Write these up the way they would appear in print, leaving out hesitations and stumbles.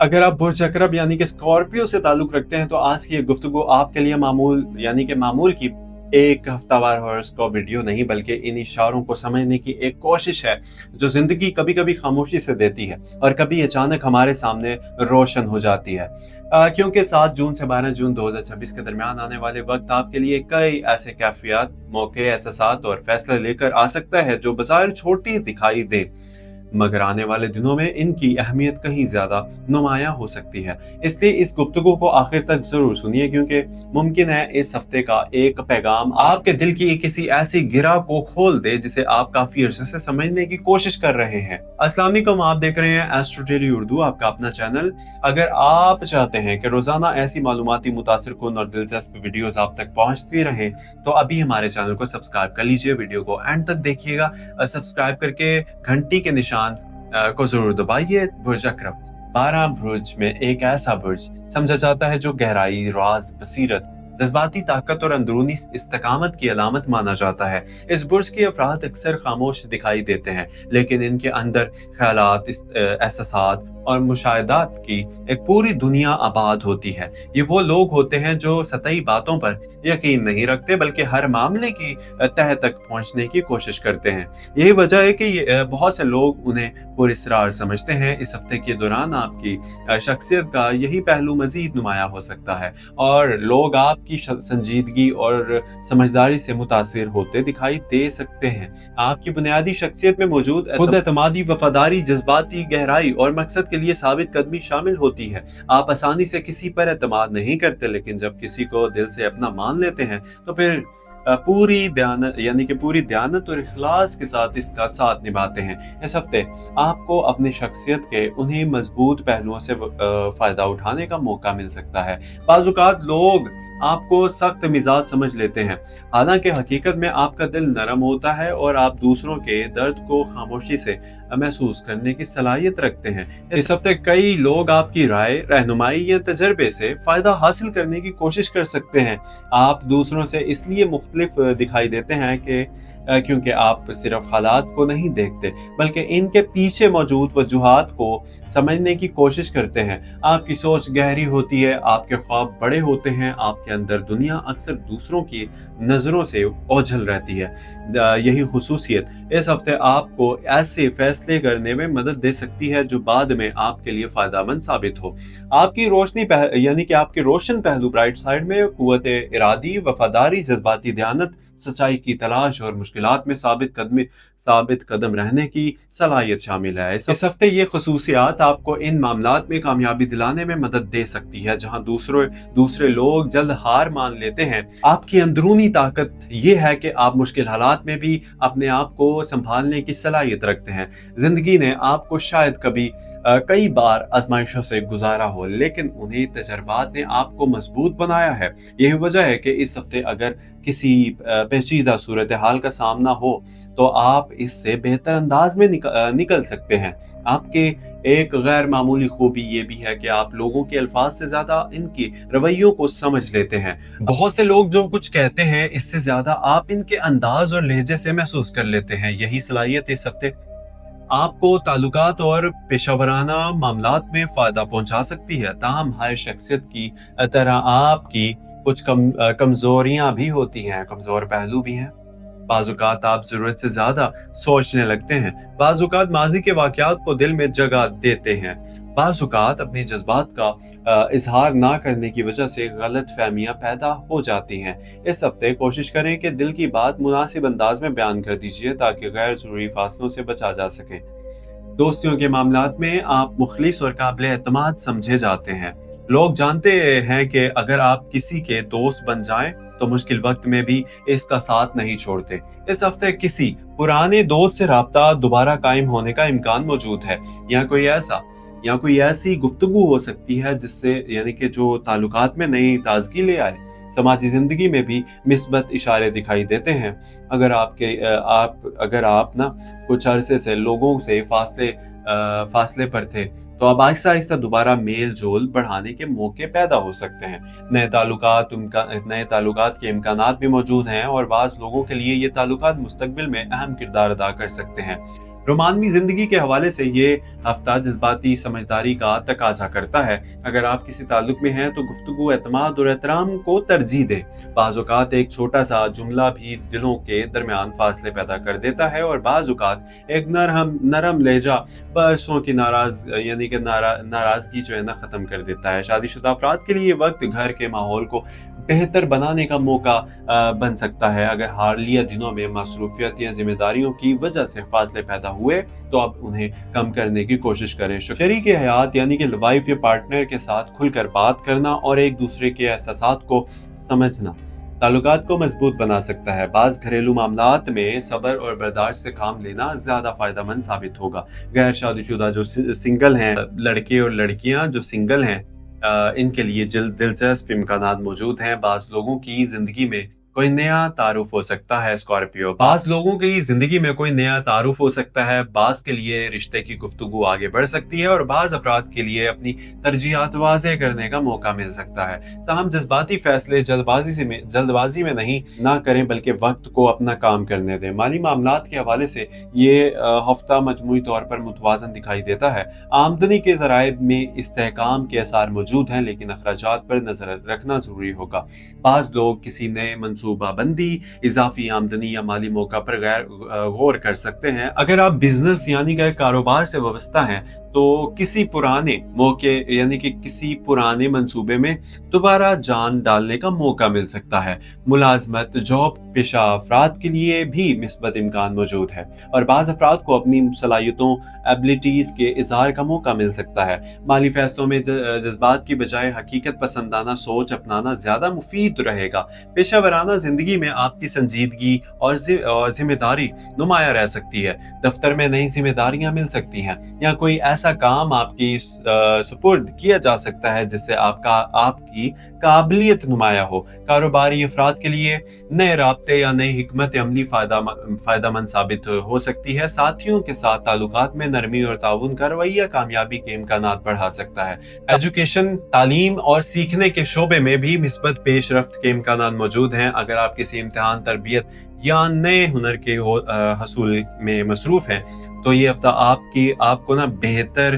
अगर आप बुर्ज अकरब यानी कि स्कॉर्पियो से ताल्लुक रखते हैं तो आज की ये गुफ्तगू आपके लिए मामूल यानी कि मामूल की एक हफ्तावार हॉरोस्कोप वीडियो नहीं बल्कि इन इशारों को समझने की एक कोशिश है जो जिंदगी कभी कभी खामोशी से देती है और कभी अचानक हमारे सामने रोशन हो जाती है। क्योंकि 7 जून से 12 जून 2026 के दरमियान आने वाले वक्त आपके लिए कई ऐसे कैफियत मौके एहसास और फैसले लेकर आ सकता है जो बाजार छोटी दिखाई दे, मगर आने वाले दिनों में इनकी अहमियत कहीं ज्यादा नुमायां हो सकती है। इसलिए इस गुफ्तगू को आखिर तक जरूर सुनिए क्योंकि मुमकिन है इस हफ्ते का एक पैगाम आपके दिल की किसी ऐसी गिरा को खोल दे जिसे आप काफी अर्से से समझने की कोशिश कर रहे हैं। अस्सलाम वालेकुम, आप देख रहे हैं एस्ट्रो डेली उर्दू, आपका अपना चैनल। अगर आप चाहते हैं कि रोजाना ऐसी मालूमाती मुतासिर कुन और दिलचस्प वीडियोस आप तक पहुंचती रहे तो अभी हमारे चैनल को सब्सक्राइब कर लीजिए, वीडियो को एंड तक देखिएगा और सब्सक्राइब करके घंटी के निशान को जरूर दबाइए। बुर्ज अकरब 12 बुर्ज में एक ऐसा बुर्ज समझा जाता है जो गहराई, राज, बसीरत, जज्बाती ताकत और अंदरूनी इस्तेकामत की अलामत माना जाता है। इस बुर्ज के अफराद अक्सर खामोश दिखाई देते हैं लेकिन इनके अंदर ख्यालात, एहसासात और मुशाहिदात की एक पूरी दुनिया आबाद होती है। ये वो लोग होते हैं जो सतही बातों पर यकीन नहीं रखते बल्कि हर मामले की तह तक पहुंचने की कोशिश करते हैं। यही वजह है कि बहुत से लोग उन्हें पुरस्रार समझते हैं। इस हफ्ते के दौरान आपकी शख्सियत का यही पहलू मजीद नुमाया हो सकता है और लोग आपकी संजीदगी और समझदारी से मुतासिर होते दिखाई दे सकते हैं। आपकी बुनियादी शख्सियत में मौजूद खुद एतमादी, वफादारी, जज्बाती गहराई और मकसद के लिए साबित कदमी शामिल होती है। आप आसानी से किसी पर एतमाद नहीं करते लेकिन जब किसी को दिल से अपना मान लेते हैं तो फिर पूरी दयानत और इखलास के साथ इसका साथ निभाते हैं। इस हफ्ते आपको अपनी शख्सियत के उन्हीं मजबूत पहलुओं से फायदा उठाने का मौका मिल सकता है। बाज़ औक़ात लोग आपको सख्त मिजाज समझ लेते हैं, हालांकि हकीकत में आपका दिल नरम होता है और आप दूसरों के दर्द को खामोशी से महसूस करने की सलाहियत रखते हैं। इस हफ्ते कई लोग आपकी राय, रहनुमाई या तजर्बे से फायदा हासिल करने की कोशिश कर सकते हैं। आप दूसरों से इसलिए मुख्तलिफ दिखाई देते हैं कि क्योंकि आप सिर्फ हालात को नहीं देखते बल्कि इनके पीछे मौजूद वजूहात को समझने की कोशिश करते हैं। आपकी सोच गहरी होती है, आपके ख्वाब बड़े होते हैं, आपके अंदर दुनिया अक्सर दूसरों की नजरों से ओझल रहती है। यही खुसूसियत इस हफ्ते आपको ऐसे फैसले करने में मदद दे सकती है जो बाद में आपके लिए फायदेमंद साबित हो। आपकी रोशनी यानी कि आपके रोशन पहलू, ब्राइट साइड में कुव्वत इरादी, वफादारी, जज्बाती दयानत, सच्चाई की तलाश और मुश्किलात में साबित कदम रहने की सलाहियत शामिल है। इस हफ्ते ये खसूसियात आपको इन मामलात में कामयाबी दिलाने में मदद दे सकती है जहां दूसरे लोग जल्द हार मान लेते हैं। आपकी अंदरूनी ताकत ये है कि आप मुश्किल हालात में भी अपने आप को संभालने की सलाहियत रखते हैं। जिंदगी ने आपको शायद कई बार आजमाइशों से गुजारा हो लेकिन उन्हीं तजर्बात ने आपको मजबूत बनाया है। यही वजह है कि इस हफ्ते अगर किसी पेचीदा सूरत हाल का सामना हो तो आप इससे बेहतर अंदाज में निकल सकते हैं। आपके एक गैर मामूली खूबी ये भी है कि आप लोगों के अल्फाज से ज्यादा इनकी रवैयों को समझ लेते हैं। बहुत से लोग जो कुछ कहते हैं इससे ज्यादा आप इनके अंदाज और लहजे से महसूस कर लेते हैं। यही सलाहियत इस हफ्ते आपको ताल्लुकात और पेशावराना मामलात में फायदा पहुंचा सकती है। ताहम हर शख्सियत की तरह आपकी कुछ कमजोरियां भी होती हैं, कमजोर पहलू भी हैं। बाज़ औक़ात आप जरूरत से ज्यादा सोचने लगते हैं, बाज़ औक़ात माजी के वाक़यात को दिल में जगह देते हैं, बाज़ औक़ात अपने जज्बात का इजहार ना करने की वजह से गलत फहमियाँ पैदा हो जाती हैं। इस हफ्ते कोशिश करें कि दिल की बात मुनासिब अंदाज में बयान कर दीजिए ताकि गैर जरूरी फासलों से बचा जा सके। दोस्तियों के मामलात में आप मुखलिस और काबिल एतमाद समझे जाते हैं। लोग जानते हैं कि अगर आप किसी के दोस्त बन जाएं तो मुश्किल वक्त में भी इसका साथ नहीं छोड़ते। इस हफ्ते किसी पुराने दोस्त से राब्ता दोबारा कायम होने का इम्कान मौजूद है। या कोई ऐसी गुफ्तगू हो सकती है जिससे यानी कि जो ताल्लुकात में नई ताजगी ले आए। समाजी जिंदगी में भी मिस्बत इशारे दिखाई देते हैं। अगर आप ना कुछ अरसे से लोगों से फासले पर थे तो अब आहिस्ता आहिस्ता दोबारा मेल जोल बढ़ाने के मौके पैदा हो सकते हैं। नए ताल्लुकात के इम्कानात भी मौजूद हैं और बाज़ लोगों के लिए ये ताल्लुकात मुस्तकबिल में अहम किरदार अदा कर सकते हैं। रोमानवी जिंदगी के हवाले से ये हफ्ता जज्बाती समझदारी का तकाजा करता है। अगर आप किसी ताल्लुक में हैं तो गुफ्तगू, एतमाद और एहतराम को तरजीह दें। बाज़ औक़ात एक छोटा सा जुमला भी दिलों के दरमियान फासले पैदा कर देता है और बाज़ औक़ात एक नरम लहजा बरसों की नाराज़गी जो है ना ख़त्म कर देता है। शादीशुदा अफराद के लिए ये वक्त घर के माहौल को बेहतर बनाने का मौका बन सकता है। अगर हालिया दिनों में मसरूफियत या जिम्मेदारियों की वजह से फासले पैदा हुए तो अब उन्हें कम करने की कोशिश करें। शरीक हयात यानी कि वाइफ या पार्टनर के साथ खुलकर बात करना और एक दूसरे के एहसासात को समझना ताल्लुकात को मजबूत बना सकता है। बाज़ घरेलू मामलात में सब्र और बर्दाश्त से काम लेना ज़्यादा फ़ायदेमंद साबित होगा। गैर शादीशुदा जो सिंगल हैं, लड़के और लड़कियां जो सिंगल हैं, इनके लिए दिलचस्प इम्कानात मौजूद हैं। बाज़ लोगों की ज़िंदगी में कोई नया तारुफ हो सकता है। स्कॉर्पियो, बाज़ लोगों की ज़िंदगी में कोई नया तारुफ हो सकता है। बाज़ के लिए रिश्ते की गुफ्तगू आगे बढ़ सकती है और बाज़ अफराद के लिए अपनी तरजीहात वाज़ेह करने का मौका मिल सकता है। तमाम जज्बाती फैसले जल्दबाजी में नहीं ना करें, बल्कि वक्त को अपना काम करने दें। माली मामलात के हवाले से ये हफ्ता मजमूई तौर पर मुतवाज़न दिखाई देता है। आमदनी के ज़राए में इस्तेहकाम के आसार मौजूद हैं, लेकिन अखराजात पर नजर रखना जरूरी होगा। बाज़ लोग किसी नए मंसूबाबंदी, इजाफी आमदनी या माली मौका पर गौर कर सकते हैं। अगर आप बिजनेस यानी कि कारोबार से वाबस्ता हैं तो किसी पुराने मौके यानी कि किसी पुराने मंसूबे में दोबारा जान डालने का मौका मिल सकता है। मुलाजमत, जॉब पेशा अफराद के लिए भी मिस्बत इम्कान मौजूद है और बाज़ अफराद को अपनी सलाहियतों, एबिलिटीज के इजहार का मौका मिल सकता है। माली फैसलों में जज्बात की बजाय हकीकत पसंदाना सोच अपनाना ज्यादा मुफीद रहेगा। पेशा वराना जिंदगी में आपकी संजीदगी और जिम्मेदारी नुमाया रह सकती है। दफ्तर में नई जिम्मेदारियां मिल सकती हैं या कोई ऐसा काम आपकी सुपुर्द किया जा सकता है जिससे आपकी काबिलियत नुमाया हो। कारोबारी अफराद के लिए नए राब्ते या नई हिकमत अमली फायदामंद साबित हो सकती है। साथियों के साथ ताल्लुकात में नरमी और ताउन का रवैया कामयाबी के इम्कानात बढ़ा सकता है। एजुकेशन, तालीम और सीखने के शोबे में भी मिस्बत पेशरफ्त के इम्कानात मौजूद हैं। अगर आप किसी इम्तिहान, तरबियत या नए हुनर के हसूल में मसरूफ हैं तो ये हफ्ता आपको ना बेहतर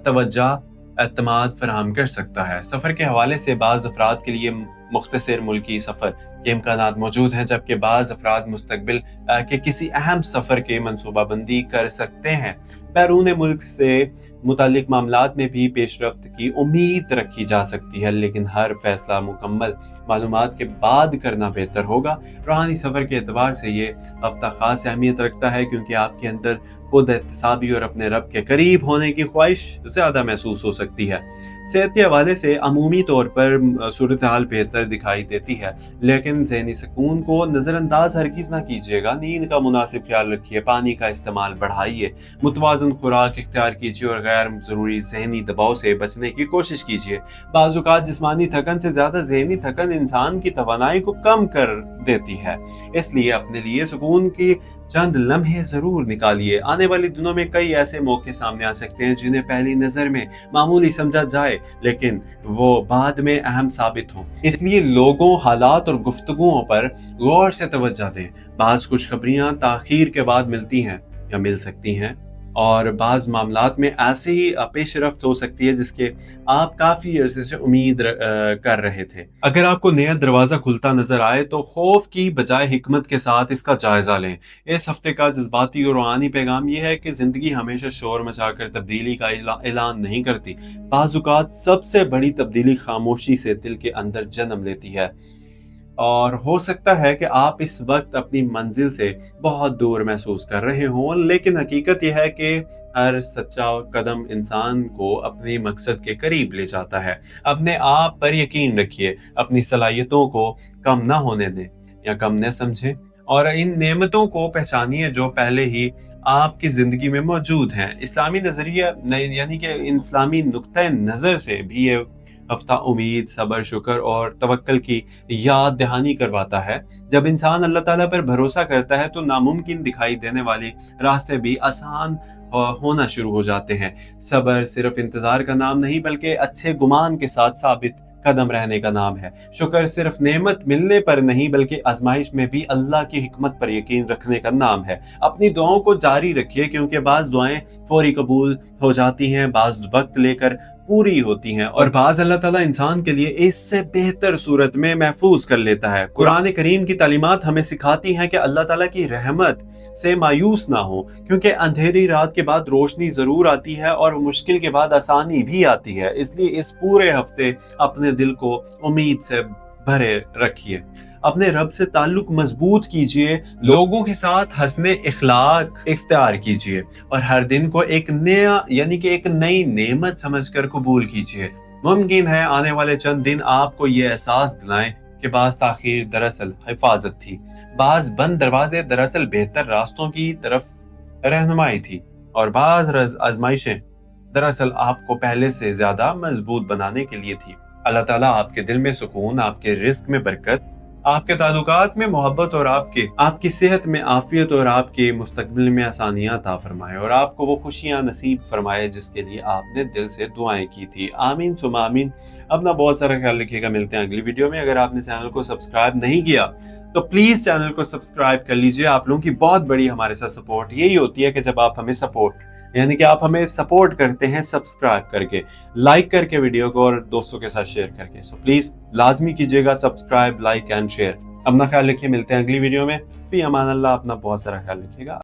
तवज्जो, एतमाद फराहम कर सकता है। सफ़र के हवाले से बाज़ अफराद के लिए मुख्तसर मुल्की सफ़र के इम्कानात मौजूद हैं, जबकि बाज़ अफराद मुस्तकबिल के किसी अहम सफ़र के मनसूबाबंदी कर सकते हैं। बैरून मुल्क से मुतालिक मामलात में भी पेशरफ्त की उम्मीद रखी जा सकती है, लेकिन हर फैसला मुकम्मल मालूमात के बाद करना बेहतर होगा। रूहानी सफ़र के एतबार से ये हफ्ता ख़ास अहमियत रखता है क्योंकि आपके अंदर खुद एहतसाबी और अपने रब के करीब होने की ख्वाहिश ज़्यादा महसूस हो सकती है। सेहत के हवाले से अमूमी तौर पर सूरत हाल बेहतर दिखाई देती है, लेकिन ज़हनी सुकून को नज़रअंदाज हरगिज़ ना कीजिएगा। नींद का मुनासिब ख्याल रखिए, पानी का इस्तेमाल बढ़ाइए, मुतवाज़न खुराक इख्तियार कीजिए और गैर ज़रूरी ज़हनी दबाव से बचने की कोशिश कीजिए। बाज़ औक़ात जिस्मानी थकन से ज़्यादा ज़हनी थकन इंसान की तवानाई को कम कर देती है, इसलिए अपने लिए सुकून की चंद लम्हे जरूर निकालिए। आने वाले दिनों में कई ऐसे मौके सामने आ सकते हैं जिन्हें पहली नजर में मामूली समझा जाए लेकिन वो बाद में अहम साबित हों, इसलिए लोगों, हालात और गुफ्तगुओं पर गौर से तवज्जो दें। बाज़ खुशखबरियां ताखीर के बाद मिलती हैं या मिल सकती हैं और बाज़ मामलात में ऐसे ही पेशरफ्त हो सकती है जिसके आप काफ़ी अरसे से उम्मीद कर रहे थे। अगर आपको नया दरवाज़ा खुलता नजर आए तो खौफ की बजाय हिकमत के साथ इसका जायज़ा लें। इस हफ्ते का जज्बाती और रूहानी पैगाम यह है कि ज़िंदगी हमेशा शोर मचाकर तब्दीली का ऐलान नहीं करती। बाज़ औक़ात सबसे बड़ी तब्दीली खामोशी से दिल के अंदर जन्म लेती है और हो सकता है कि आप इस वक्त अपनी मंजिल से बहुत दूर महसूस कर रहे हों, लेकिन हकीकत यह है कि हर सच्चा कदम इंसान को अपने मकसद के करीब ले जाता है। अपने आप पर यकीन रखिए, अपनी सलाहियतों को कम ना होने दें या कम न समझें और इन नेमतों को पहचानिए जो पहले ही आपकी ज़िंदगी में मौजूद हैं। इस्लामी नज़रिया यानी कि इस्लामी नुक्ता नज़र से भी ये हफ्ता उम्मीद, सब्र, शुक्र और तवक्कल की याद दहानी करवाता है। जब इंसान अल्लाह ताला पर भरोसा करता है तो नामुमकिन दिखाई देने वाले रास्ते भी आसान होना शुरू हो जाते हैं। सब्र सिर्फ इंतजार का नाम नहीं बल्कि अच्छे गुमान के साथ साबित قدم رہنے کا نام ہے۔ شکر صرف نعمت ملنے پر نہیں بلکہ آزمائش میں بھی اللہ کی حکمت پر یقین رکھنے کا نام ہے۔ اپنی دعاؤں کو جاری رکھیے کیونکہ بعض دعائیں فوری قبول ہو جاتی ہیں، بعض وقت لے کر پوری ہوتی ہیں، اور بعض اللہ تعالیٰ انسان کے لیے اس سے بہتر صورت میں محفوظ کر لیتا ہے۔ قرآن کریم کی تعلیمات ہمیں سکھاتی ہیں کہ اللہ تعالیٰ کی رحمت سے مایوس نہ ہو، کیونکہ اندھیری رات کے بعد روشنی ضرور آتی ہے اور مشکل کے بعد آسانی بھی آتی ہے۔ اس لیے اس پورے ہفتے اپنے دل کو امید سے بھرے رکھیے، اپنے رب سے تعلق مضبوط کیجئے، لوگوں کے ساتھ حسن اخلاق اختیار کیجئے اور ہر دن کو ایک نیا ایک نئی نعمت سمجھ کر قبول کیجئے۔ ممکن ہے آنے والے چند دن آپ کو یہ احساس دلائیں کہ بعض تاخیر دراصل حفاظت تھی، بعض بند دروازے دراصل بہتر راستوں کی طرف رہنمائی تھی، اور بعض آزمائشیں دراصل آپ کو پہلے سے زیادہ مضبوط بنانے کے لیے تھی۔ اللہ تعالیٰ آپ کے دل میں سکون، آپ کے رزق میں برکت، آپ کے تعلقات میں محبت اور آپ کی صحت میں عافیت اور آپ کے مستقبل میں آسانیاں عطا فرمائے، اور آپ کو وہ خوشیاں نصیب فرمائے جس کے لیے آپ نے دل سے دعائیں کی تھی۔ آمین ثم آمین۔ اپنا بہت سارا خیال رکھیے گا، ملتے ہیں اگلی ویڈیو میں۔ اگر آپ نے چینل کو سبسکرائب نہیں کیا تو پلیز چینل کو سبسکرائب کر لیجئے۔ آپ لوگوں کی بہت بڑی ہمارے ساتھ سپورٹ یہی ہوتی ہے کہ جب آپ ہمیں آپ ہمیں سپورٹ کرتے ہیں سبسکرائب کر کے، لائک کر کے ویڈیو کو، اور دوستوں کے ساتھ شیئر کر کے۔ سو پلیز لازمی کیجیے گا سبسکرائب، لائک اینڈ شیئر۔ اپنا خیال رکھیے، ملتے ہیں اگلی ویڈیو میں۔ فی امان اللہ، اپنا بہت سارا خیال رکھیے گا۔